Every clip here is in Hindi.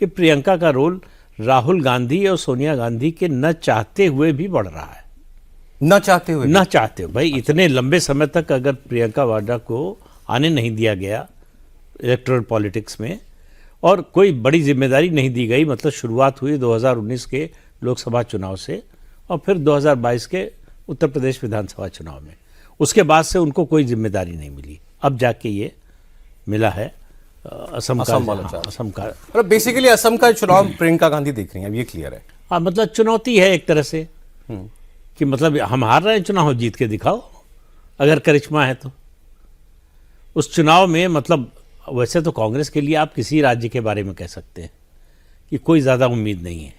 कि प्रियंका का रोल राहुल गांधी और सोनिया गांधी के न चाहते हुए भी बढ़ रहा है। न चाहते हुए भाई, इतने लंबे समय तक अगर प्रियंका वाड्रा को आने नहीं दिया गया इलेक्टोरल पॉलिटिक्स में और कोई बड़ी जिम्मेदारी नहीं दी गई, मतलब शुरुआत हुई 2019 के लोकसभा चुनाव से और फिर 2022 के उत्तर प्रदेश विधानसभा चुनाव में, उसके बाद से उनको कोई जिम्मेदारी नहीं मिली। अब जाके ये मिला है असम का बेसिकली असम का चुनाव प्रियंका गांधी देख रही हैं, अब ये क्लियर है। हाँ, मतलब चुनौती है एक तरह से कि मतलब हम हार रहे हैं, चुनाव जीत के दिखाओ अगर करिश्मा है तो। उस चुनाव में मतलब वैसे तो कांग्रेस के लिए आप किसी राज्य के बारे में कह सकते हैं कि कोई ज़्यादा उम्मीद नहीं है,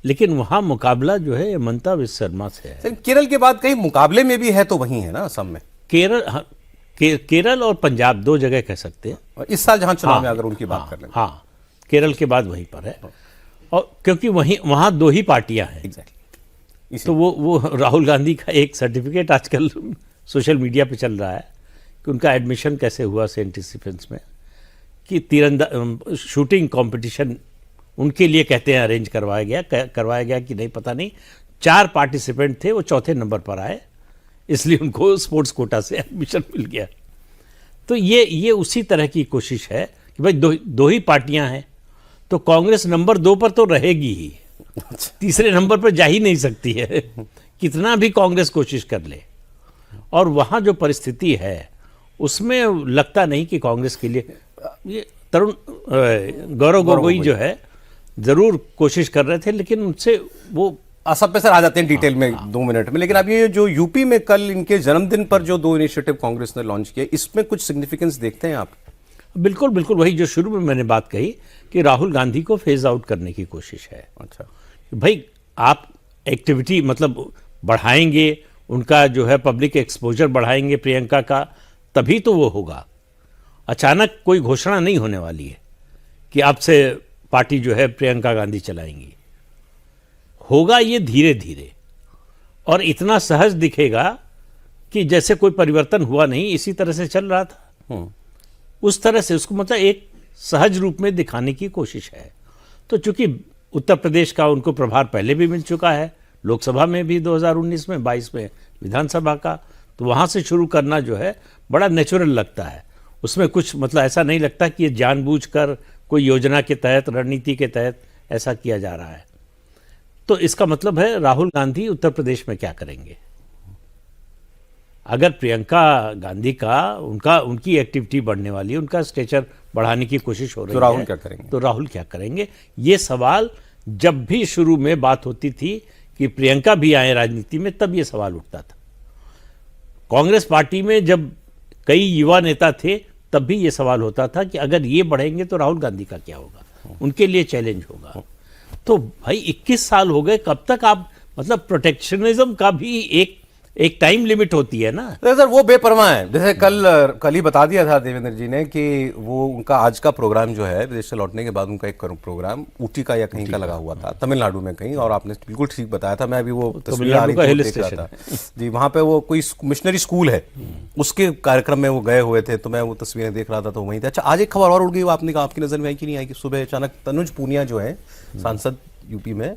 लेकिन वहाँ मुकाबला जो है ममता विश्व शर्मा से है। केरल के बाद कहीं मुकाबले में भी है तो वहीं है ना असम में। केरल और पंजाब दो जगह कह सकते हैं इस साल जहाँ चुनाव में अगर उनकी बात कर लें। हाँ, केरल के बाद वहीं पर है और क्योंकि वहाँ दो ही पार्टियां हैं। तो वो राहुल गांधी का एक सर्टिफिकेट आजकल सोशल मीडिया पे चल रहा है कि उनका एडमिशन कैसे हुआ सेंट स्टीफेंस में, कि शूटिंग कंपटीशन उनके लिए कहते हैं अरेंज करवाया गया कि नहीं पता नहीं, 4 पार्टिसिपेंट थे, वो चौथे नंबर पर आए, इसलिए उनको स्पोर्ट्स कोटा से एडमिशन मिल गया। तो ये उसी तरह की कोशिश है कि भाई दो ही पार्टियां हैं, तो कांग्रेस नंबर 2 पर तो रहेगी ही, तीसरे नंबर पर जा ही नहीं सकती है, कितना भी कांग्रेस कोशिश कर ले। और वहाँ जो परिस्थिति है उसमें लगता नहीं कि कांग्रेस के लिए ये गौरव गोगोई जो है जरूर कोशिश कर रहे थे, लेकिन उनसे वो सब पे सर आ जाते हैं डिटेल में 2 मिनट में। लेकिन अब ये जो यूपी में कल इनके जन्मदिन पर जो 2 इनिशिएटिव कांग्रेस ने लॉन्च किए, इसमें कुछ सिग्निफिकेंस देखते हैं आप? बिल्कुल बिल्कुल, वही जो शुरू में मैंने बात कही कि राहुल गांधी को फेज आउट करने की कोशिश है। अच्छा भाई, आप एक्टिविटी मतलब बढ़ाएंगे, उनका जो है पब्लिक एक्सपोजर बढ़ाएंगे प्रियंका का, तभी तो वो होगा। अचानक कोई घोषणा नहीं होने वाली है कि आपसे पार्टी जो है प्रियंका गांधी चलाएंगी। होगा ये धीरे धीरे और इतना सहज दिखेगा कि जैसे कोई परिवर्तन हुआ नहीं, इसी तरह से चल रहा था। उस तरह से उसको मतलब एक सहज रूप में दिखाने की कोशिश है। तो चूंकि उत्तर प्रदेश का उनको प्रभार पहले भी मिल चुका है, लोकसभा में भी 2019 में, 22 में विधानसभा का, तो वहाँ से शुरू करना जो है बड़ा नेचुरल लगता है। उसमें कुछ मतलब ऐसा नहीं लगता कि ये जानबूझकर कोई योजना के तहत, रणनीति के तहत ऐसा किया जा रहा है। तो इसका मतलब है राहुल गांधी उत्तर प्रदेश में क्या करेंगे। अगर प्रियंका गांधी का उनकी एक्टिविटी बढ़ने वाली है, उनका स्टेचर बढ़ाने की कोशिश हो रही है, तो राहुल क्या करेंगे? ये सवाल जब भी शुरू में बात होती थी कि प्रियंका भी आए राजनीति में, तब ये सवाल उठता था। कांग्रेस पार्टी में जब कई युवा नेता थे, तब भी ये सवाल होता था कि अगर ये बढ़ेंगे तो राहुल गांधी का क्या होगा, उनके लिए चैलेंज होगा। तो भाई 21 साल हो गए, कब तक आप मतलब प्रोटेक्शनिज्म का भी एक टाइम लिमिट होती है ना। तो सर वो बेपरवाह है। जैसे कल ही बता दिया था देवेंद्र जी ने कि वो उनका आज का प्रोग्राम जो है विदेश से लौटने के बाद उनका एक प्रोग्राम ऊटी का या कहीं का लगा हुआ था, तमिलनाडु में कहीं, और आपने बिल्कुल ठीक बताया था। मैं अभी वो तस्वीर आ रही थी देख रहा था जी, वहाँ पे वो कोई मिशनरी स्कूल है, उसके कार्यक्रम में वो गए हुए थे, तो मैं वो तस्वीरें देख रहा था तो वहीं थे। अच्छा, आज एक खबर और उड़ गई, वो आपने कहा आपकी नजर में आई कि नहीं आई, कि सुबह अचानक तनुज पूनिया जो है सांसद यूपी में,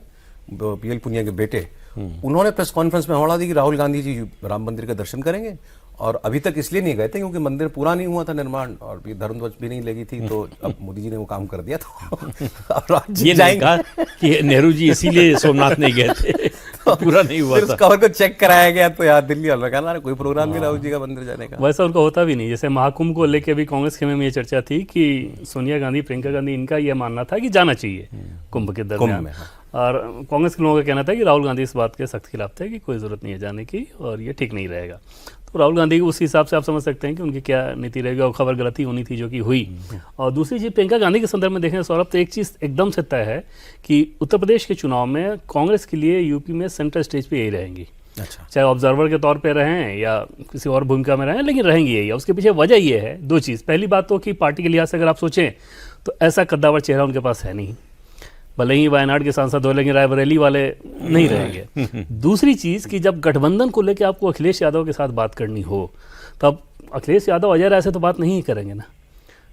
पीएल पूनिया के बेटे, उन्होंने प्रेस कॉन्फ्रेंस में हौला दी कि राहुल गांधी जी राम मंदिर का दर्शन करेंगे, और अभी तक इसलिए नहीं गए थे क्योंकि मंदिर पूरा नहीं हुआ था निर्माण, और धर्म ध्वज भी नहीं लगी थी, तो अब मोदी जी ने वो काम कर दिया। तो ये नहीं कहा कि नेहरू जी इसीलिए सोमनाथ नहीं गए थे, तो पूरा नहीं हुआ था। खबर को चेक कराया गया तो यार दिल्ली वालों ने कहा कोई प्रोग्राम नहीं राहुल जी का मंदिर जाने का। वैसा उनका होता भी नहीं। जैसे महाकुंभ को लेकर भी कांग्रेस खेमे में ये चर्चा थी कि सोनिया गांधी, प्रियंका गांधी, इनका यह मानना था कि जाना चाहिए कुंभ के दरमियान, और कांग्रेस के लोगों का कहना था कि राहुल गांधी इस बात के सख्त खिलाफ थे कि कोई ज़रूरत नहीं है जाने की और ये ठीक नहीं रहेगा। तो राहुल गांधी उस हिसाब से आप समझ सकते हैं कि उनकी क्या नीति रहेगी, और खबर गलती होनी थी जो कि हुई। और दूसरी चीज़ प्रियंका गांधी के संदर्भ में देखें सौरभ, तो एक चीज़ एकदम से तय है कि उत्तर प्रदेश के चुनाव में कांग्रेस के लिए यूपी में सेंट्रल स्टेज पर यही रहेंगी। अच्छा। चाहे ऑब्जर्वर के तौर पे रहें या किसी और भूमिका में रहें, लेकिन रहेंगी यही। उसके पीछे वजह ये है, 2 चीज़। पहली बात तो कि पार्टी के लिहाज से अगर आप सोचें तो ऐसा कद्दावर चेहरा उनके पास है नहीं, भले ही वायनाड के सांसद हो, लेकिन रायबरेली वाले नहीं रहेंगे। दूसरी चीज़ कि जब गठबंधन को लेकर आपको अखिलेश यादव के साथ बात करनी हो, तब अखिलेश यादव अजय राय से तो बात नहीं करेंगे ना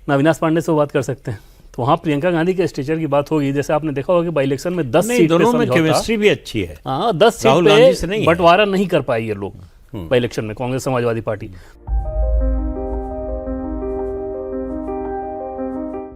अविनाश पांडे से वो बात कर सकते हैं, तो वहाँ प्रियंका गांधी के स्टेचर की बात होगी। जैसे आपने देखा होगा कि बाई इलेक्शन में 10 नहीं, सीट पे दोनों में समझौता, केमिस्ट्री भी अच्छी है। हाँ 10 राहुल सीट गांधी से नहीं पे है। बंटवारा नहीं कर पाई ये लोग बाई इलेक्शन में, कांग्रेस समाजवादी पार्टी।